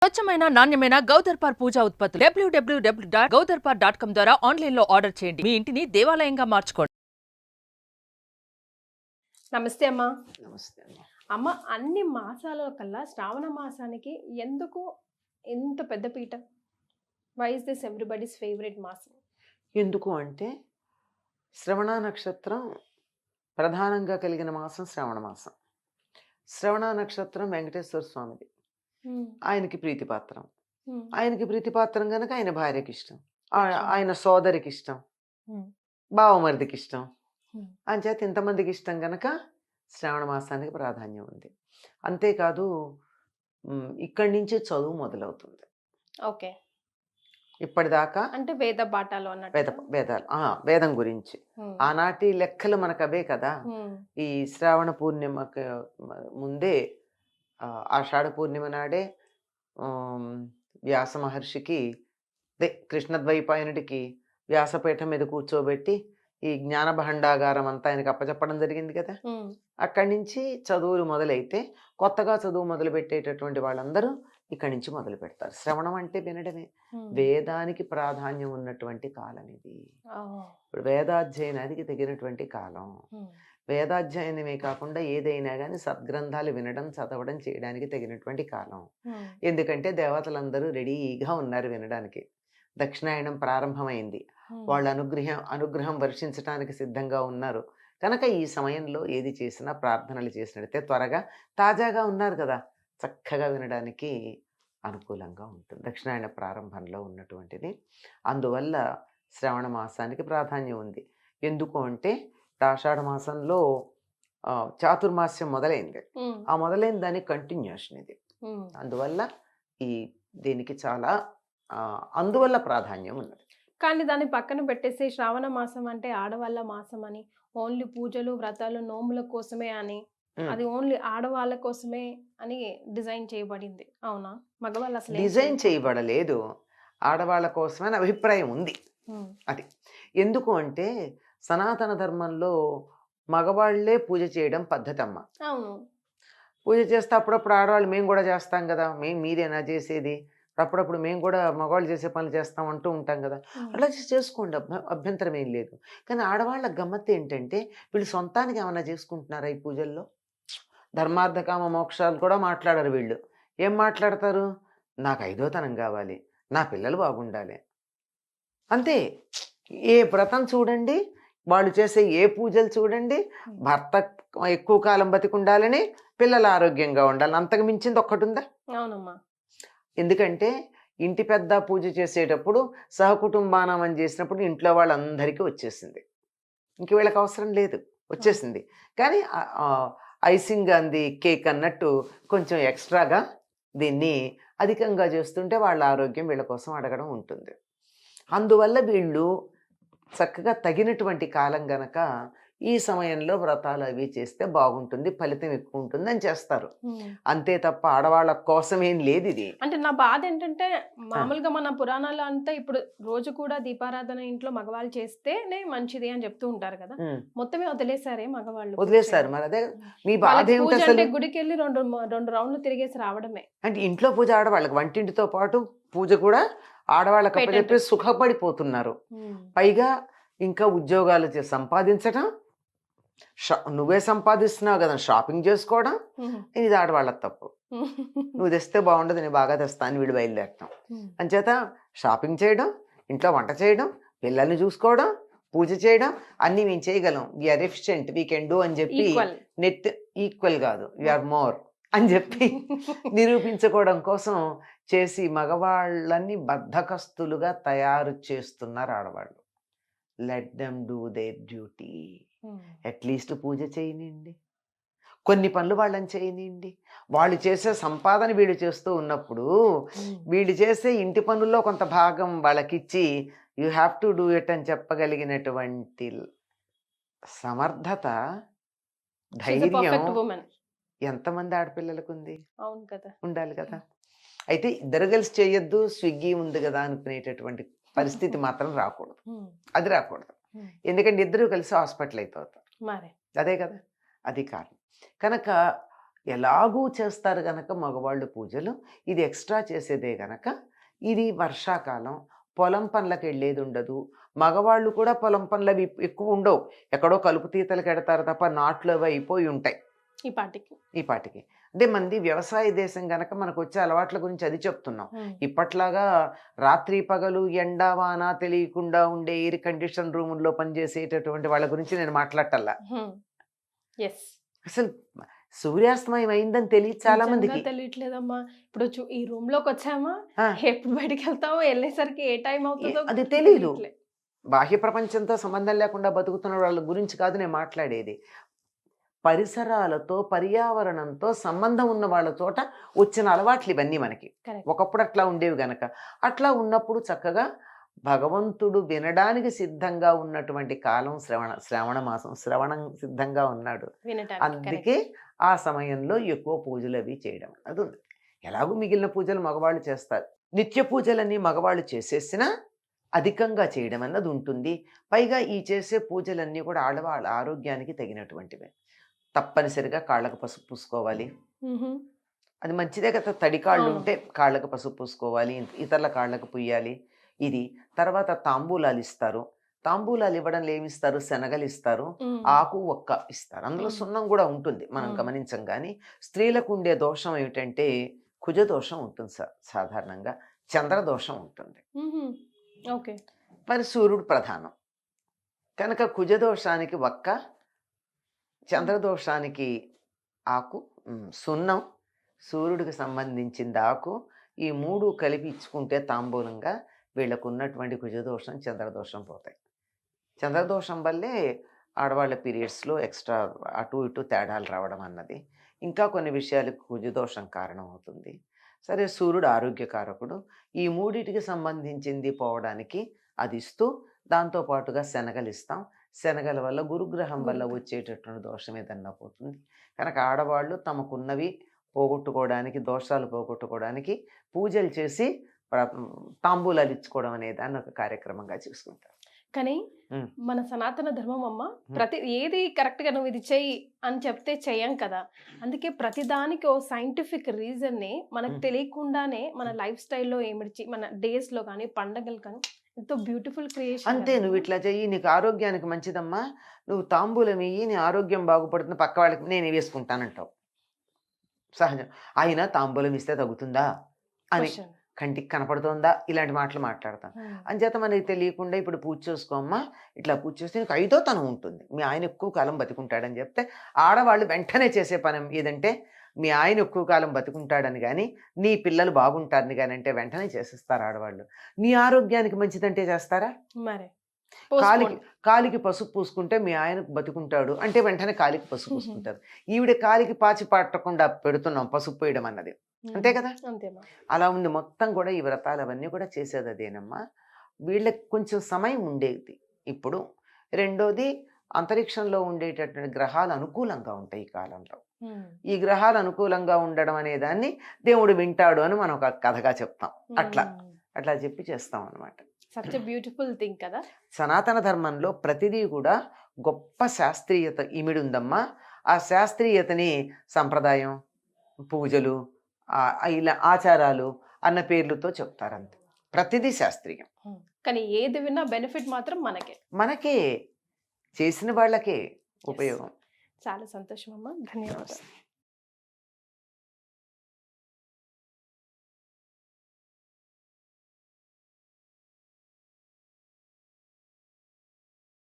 స్వచ్ఛమైన నాణ్యమైన గౌదర్పార్ పూజా ఉత్పత్తులు www.gaudarpar.com ద్వారా ఆన్లైన్ లో ఆర్డర్ చేయండి. మీ ఇంటిని దేవాలయంగా మార్చుకోండి. నమస్తే అమ్మా. నమస్తే అమ్మ. అమ్మ, అన్ని మాసాల కల్లా శ్రావణ మాసానికి ఎందుకు ఎంత పెద్ద పీట? Why is this everybody's favourite మాసం? ఎందుకు అంటే శ్రవణ నక్షత్రం ప్రధానంగా కలిగిన మాసం శ్రవణ మాసం. శ్రవణ నక్షత్రం వెంకటేశ్వర స్వామిది, ఆయనకి ప్రీతిపాత్రం. ఆయనకి ప్రీతిపాత్రం కనుక ఆయన భార్యకి ఇష్టం, ఆయన సోదరికి ఇష్టం, బావమరిదికి ఇష్టం. అంచేత ఇంతమందికి ఇష్టం కనుక శ్రావణ మాసానికి ప్రాధాన్యం ఉంది. అంతేకాదు ఇక్కడి నుంచి చదువు మొదలవుతుంది. ఓకే, ఇప్పటిదాకా అంటే వేద పాఠాలు అన్నట్టు. వేదాలు వేదం గురించి ఆనాటి లెక్కలు మనకు అవే కదా. ఈ శ్రావణ పూర్ణిమకి ముందే ఆషాఢ పూర్ణిమ నాడే వ్యాస మహర్షికి కృష్ణద్వైపాయనుడికి వ్యాసపీఠం మీద కూర్చోబెట్టి ఈ జ్ఞాన భండాగారం అంతా ఆయనకి అప్పచెప్పడం జరిగింది కదా. అక్కడి నుంచి చదువులు మొదలైతే కొత్తగా చదువు మొదలు పెట్టేటటువంటి వాళ్ళందరూ ఇక్కడి నుంచి మొదలు పెడతారు. శ్రవణం అంటే వినడమే. వేదానికి ప్రాధాన్యం ఉన్నటువంటి కాలం ఇది. ఇప్పుడు వేదాధ్యయనానికి తగినటువంటి కాలం. వేదాధ్యయనమే కాకుండా ఏదైనా కానీ సద్గ్రంథాలు వినడం, చదవడం, చేయడానికి తగినటువంటి కాలం. ఎందుకంటే దేవతలందరూ రెడీగా ఉన్నారు వినడానికి. దక్షిణాయనం ప్రారంభమైంది, వాళ్ళ అనుగ్రహం వర్షించడానికి సిద్ధంగా ఉన్నారు కనుక ఈ సమయంలో ఏది చేసినా ప్రార్థనలు చేసినట్టే త్వరగా తాజాగా ఉన్నారు కదా, చక్కగా వినడానికి అనుకూలంగా ఉంటుంది దక్షిణాయన ప్రారంభంలో ఉన్నటువంటిది. అందువల్ల శ్రవణ మాసానికి ప్రాధాన్యం ఉంది. ఎందుకు అంటే ఆషాఢ మాసంలో చాతుర్మాస్యం మొదలైంది. ఆ మొదలైన దానికి కంటిన్యూషన్ ఇది. అందువల్ల దీనికి చాలా అందువల్ల ప్రాధాన్యం ఉన్నది. కానీ దాన్ని పక్కన పెట్టేసి శ్రావణ మాసం అంటే ఆడవాళ్ళ మాసం అని, ఓన్లీ పూజలు, వ్రతాలు, నోముల కోసమే అని, అది ఓన్లీ ఆడవాళ్ళ కోసమే అని డిజైన్ చేయబడింది. అవునా? మగవాళ్ళు అసలు డిజైన్ చేయబడలేదు, ఆడవాళ్ళ కోసమే అని అభిప్రాయం ఉంది. అది ఎందుకు అంటే సనాతన ధర్మంలో మగవాళ్లే పూజ చేయడం పద్ధతి అమ్మ. అవును, పూజ చేస్తే అప్పుడప్పుడు ఆడవాళ్ళు మేము కూడా చేస్తాం కదా, మీరేనా చేసేది, అప్పుడప్పుడు మేము కూడా మగవాళ్ళు చేసే పనులు చేస్తాం అంటూ ఉంటాం కదా. అట్లా చేసుకోండి, అభ్యంతరం ఏం లేదు. కానీ ఆడవాళ్ళ గమ్మత్తు ఏంటంటే వీళ్ళు సొంతానికి ఏమన్నా చేసుకుంటున్నారా ఈ పూజల్లో? ధర్మార్థ కామ మోక్షాలు కూడా మాట్లాడరు వీళ్ళు. ఏం మాట్లాడతారు? నాకు ఐదోతనం కావాలి, నా పిల్లలు బాగుండాలి, అంతే. ఏ వ్రతం చూడండి, వాళ్ళు చేసే ఏ పూజలు చూడండి, భర్త ఎక్కువ కాలం బతికుండాలని, పిల్లలు ఆరోగ్యంగా ఉండాలి, అంతకు మించింది ఒక్కటి ఉందా? అవునమ్మా. ఎందుకంటే ఇంటి పెద్ద పూజ చేసేటప్పుడు సహకుటుంబానం చేసినప్పుడు ఇంట్లో వాళ్ళందరికీ వచ్చేసింది, ఇంక వీళ్ళకి అవసరం లేదు, వచ్చేసింది. కానీ ఐసింగ్ అంది కేక్ అన్నట్టు కొంచెం ఎక్స్ట్రాగా దీన్ని అధికంగా చేస్తుంటే వాళ్ళ ఆరోగ్యం వీళ్ళ కోసం అడగడం ఉంటుంది. అందువల్ల వీళ్ళు చక్కగా తగినటువంటి కాలం గనక ఈ సమయంలో వ్రతాలు అవి చేస్తే బాగుంటుంది, ఫలితం ఎక్కువ ఉంటుంది అని చేస్తారు. అంతే తప్ప ఆడవాళ్ళ కోసమేం లేదు ఇది. అంటే నా బాధ ఏంటంటే మామూలుగా మన పురాణాలు అంతా ఇప్పుడు రోజు కూడా దీపారాధన ఇంట్లో మగవాళ్ళు చేస్తేనే మంచిది అని చెప్తూ ఉంటారు కదా, మొత్తమే వదిలేసారే మగవాళ్ళు? వదిలేసారు. మరి అదే మీ బాధ ఏమిటి అసలు? గుడికి వెళ్ళి రెండు రౌండ్లు తిరిగేసి రావడమే. అంటే ఇంట్లో పూజ ఆడవాళ్ళకి, వంటింటితో పాటు పూజ కూడా ఆడవాళ్ళకి అప్పచెప్పి సుఖపడిపోతున్నారు. పైగా ఇంకా ఉద్యోగాలు సంపాదించటం, నువ్వే సంపాదిస్తున్నావు కదా, షాపింగ్ చేసుకోవడం, ఇది ఆడవాళ్ళ తప్పు. నువ్వు తెస్తే బాగుండదు, నేను బాగా తెస్తా అని వీడు బయలుదేరటం. అంచేత షాపింగ్ చేయడం, ఇంట్లో వంట చేయడం, పిల్లల్ని చూసుకోవడం, పూజ చేయడం అన్నీ మేము చేయగలం, we are efficient, we can do అని చెప్పి ఈక్వల్ కాదు, వీఆర్ మోర్ అని చెప్పి నిరూపించుకోవడం కోసం చేసి మగవాళ్ళని బద్ధకస్తులుగా తయారు చేస్తున్నారు ఆడవాళ్ళు. Let them do their duty. At least పూజ చేయనివ్వండి, కొన్ని పనులు వాళ్ళని చేయనివ్వండి. వాళ్ళు చేసే సంపాదన వీళ్ళు చేస్తూ ఉన్నప్పుడు వీళ్ళు చేసే ఇంటి పనుల్లో కొంత భాగం వాళ్ళకిచ్చి you have to do it అని చెప్పగలిగినటువంటి సమర్థత, ధైర్యం ఎంతమంది ఆడపిల్లలకు ఉంది? అవును కదా, ఉండాలి కదా. అయితే ఇద్దరు కలిసి చేయొద్దు, స్విగ్గీ ఉంది కదా అనుకునేటటువంటి పరిస్థితి మాత్రం రాకూడదు, అది రాకూడదు. ఎందుకంటే ఇద్దరు కలిసి హాస్పిటల్ అయిపోతారు, అదే కదా, అది కారణం. కనుక ఎలాగూ చేస్తారు గనక మగవాళ్ళు పూజలు, ఇది ఎక్స్ట్రా చేసేదే గనక ఇది వర్షాకాలం, పొలం పనులకు వెళ్ళేది ఉండదు. మగవాళ్ళు కూడా పొలం పనులు అవి ఎక్కువ ఉండవు, ఎక్కడో కలుపు తీతలకు ఎడతారు తప్ప నాట్లు అవి అయిపోయి ఉంటాయి ఈ పాటికి. ఈ పాటికి. అంటే మనది వ్యవసాయ దేశం గనక మనకు వచ్చే అలవాట్ల గురించి అది చెప్తున్నాం. ఇప్పట్లాగా రాత్రి పగలు ఎండ వాన తెలియకుండా ఉండే ఎయిర్ కండిషన్ రూముల్లో పనిచేసేటటువంటి వాళ్ళ గురించి నేను మాట్లాడటల్లా. ఎస్, అసలు సూర్యాస్తమయం అయిందని తెలియదు చాలా మందికి. తెలియట్లేదమ్మా. ఇప్పుడు ఈ రూమ్ లోకి వచ్చామా, ఆ, ఎప్పుడు బయటికి వెళ్తామో, వెళ్ళేసరికి ఏ టైం అవుతుందో అది తెలీదు. తెలియట్లే. బాహ్య ప్రపంచంతో సంబంధం లేకుండా బతుకుతున్న వాళ్ళ గురించి కాదు నేను మాట్లాడేది. పరిసరాలతో పర్యావరణంతో సంబంధం ఉన్న వాళ్ళ చోట వచ్చిన అలవాట్లు ఇవన్నీ మనకి. Correct. ఒకప్పుడు అట్లా ఉండేవి గనక అట్లా ఉన్నప్పుడు చక్కగా భగవంతుడు వినడానికి సిద్ధంగా ఉన్నటువంటి కాలం శ్రవణ మాసం. శ్రవణం సిద్ధంగా ఉన్నాడు, వినటానికి అందుకే ఆ సమయంలో ఎక్కువ పూజలు అవి చేయడం అది ఉంది. ఎలాగో మిగిలిన పూజలు మగవాళ్ళు చేస్తారు, నిత్య పూజలన్నీ మగవాళ్ళు చేసేసినా అధికంగా చేయడం అన్నది ఉంటుంది. పైగా ఈ చేసే పూజలన్నీ కూడా ఆడవాళ్ళ ఆరోగ్యానికి తగినటువంటివే. తప్పనిసరిగా కాళ్ళకు పసుపు పూసుకోవాలి, అది మంచిదే కదా. తడి కాళ్ళు అవును. ఉంటే కాళ్ళకు పసుపు పూసుకోవాలి, ఇతరుల కాళ్ళకు పుయ్యాలి. ఇది తర్వాత తాంబూలాలు ఇస్తారు. తాంబూలాలు ఇవ్వడంలో ఏమిస్తారు, శనగలు ఇస్తారు, ఆకు ఒక్క ఇస్తారు. అందులో సున్నం కూడా ఉంటుంది, మనం గమనించం. కానీ స్త్రీలకు ఉండే దోషం ఏమిటంటే కుజ దోషం ఉంటుంది సాధారణంగా, చంద్రదోషం ఉంటుంది. ఓకే. మరి సూర్యుడు ప్రధానం కనుక కుజదోషానికి ఒక్క, చంద్రదోషానికి ఆకు, సున్నం, సూర్యుడికి సంబంధించింది ఆకు, ఈ మూడు కలిపి ఇచ్చుకుంటే తాంబూలంగా వీళ్ళకు ఉన్నటువంటి కుజదోషం చంద్రదోషం పోతాయి. చంద్రదోషం వల్లే ఆడవాళ్ళ పీరియడ్స్లో ఎక్స్ట్రా అటు ఇటు తేడాలు రావడం అన్నది, ఇంకా కొన్ని విషయాలకు కుజదోషం కారణం అవుతుంది. సరే, సూర్యుడు ఆరోగ్యకారకుడు, ఈ మూడిటికి సంబంధించింది పోవడానికి అది ఇస్తూ దాంతోపాటుగా శనగలు ఇస్తాం. శనగల వల్ల గురుగ్రహం వల్ల వచ్చేటటువంటి దోషం ఏదన్నా పోతుంది. కనుక ఆడవాళ్ళు తమకున్నవి పోగొట్టుకోవడానికి, దోషాలు పోగొట్టుకోవడానికి పూజలు చేసి తాంబూలాలు ఇచ్చుకోవడం అనే దాన్ని ఒక కార్యక్రమంగా చూసుకుంటారు. కానీ మన సనాతన ధర్మం అమ్మ, ప్రతి ఏది కరెక్ట్ గా నువ్వు ఇది చెయ్యి అని చెప్తే చెయ్యం కదా. అందుకే ప్రతిదానికి ఓ సైంటిఫిక్ రీజన్ ని మనకు తెలియకుండానే మన లైఫ్ స్టైల్లో ఏమిడిచి, మన డేస్ లో కానీ పండగలు కానీ ఎంతో బ్యూటిఫుల్ క్రియేషన్. అంతే, నువ్వు ఇట్లా చెయ్యి, నీకు ఆరోగ్యానికి మంచిదమ్మా, నువ్వు తాంబూలం ఇయ్యి, నీ ఆరోగ్యం బాగుపడుతుంది, పక్క వాళ్ళకి నేను వేసుకుంటానంటావు. సహజం. అయినా తాంబూలం ఇస్తే తగ్గుతుందా అని, కంటికి కనపడుతుందా, ఇలాంటి మాటలు మాట్లాడతాం. అంచేత మనకి తెలియకుండా ఇప్పుడు పూజ చేసుకోమ్మా, ఇట్లా పూజ చేస్తే నీకు 5వ తనం ఉంటుంది, మీ ఆయన ఎక్కువ కాలం బతికుంటాడని చెప్తే ఆడవాళ్ళు వెంటనే చేసే పని ఏదంటే మీ ఆయన ఎక్కువ కాలం బతికుంటాడని కానీ, నీ పిల్లలు బాగుంటారని కానీ అంటే వెంటనే చేసేస్తారు ఆడవాళ్ళు. నీ ఆరోగ్యానికి మంచిదంటే చేస్తారా? మరి కాలికి పసుపు పూసుకుంటే మీ ఆయన బతుకుంటాడు అంటే వెంటనే కాలికి పసుపు పూసుకుంటారు. ఈవిడ కాలికి పాచి పట్టకుండా పెడుతున్నాం పసుపు పోయడం అన్నది, అంతే కదా. అలా ఉంది మొత్తం కూడా. ఈ వ్రతాలు అవన్నీ కూడా చేసేది అదేనమ్మా. వీళ్ళకి కొంచెం సమయం ఉండేది ఇప్పుడు. రెండోది, అంతరిక్షంలో ఉండేటటువంటి గ్రహాలు అనుకూలంగా ఉంటాయి ఈ కాలంలో. ఈ గ్రహాలు అనుకూలంగా ఉండడం అనే దాన్ని దేవుడు వింటాడు అని మనం ఒక కథగా చెప్తాం. అట్లా చెప్పి చేస్తాం అన్నమాట. సచ్ ఎ బ్యూటిఫుల్ థింగ్ కదా. సనాతన ధర్మంలో ప్రతిదీ కూడా గొప్ప శాస్త్రీయత ఇమిడి ఉందమ్మా. ఆ శాస్త్రీయతని సంప్రదాయం, పూజలు, ఇలా ఆచారాలు అన్న పేర్లతో చెప్తారంతే. ప్రతిదీ శాస్త్రీయం. కానీ ఏది విన్నా బెనిఫిట్ మాత్రం మనకే చేసిన వాళ్ళకే ఉపయోగం. చాలా సంతోషం అమ్మా, ధన్యవాదాలు.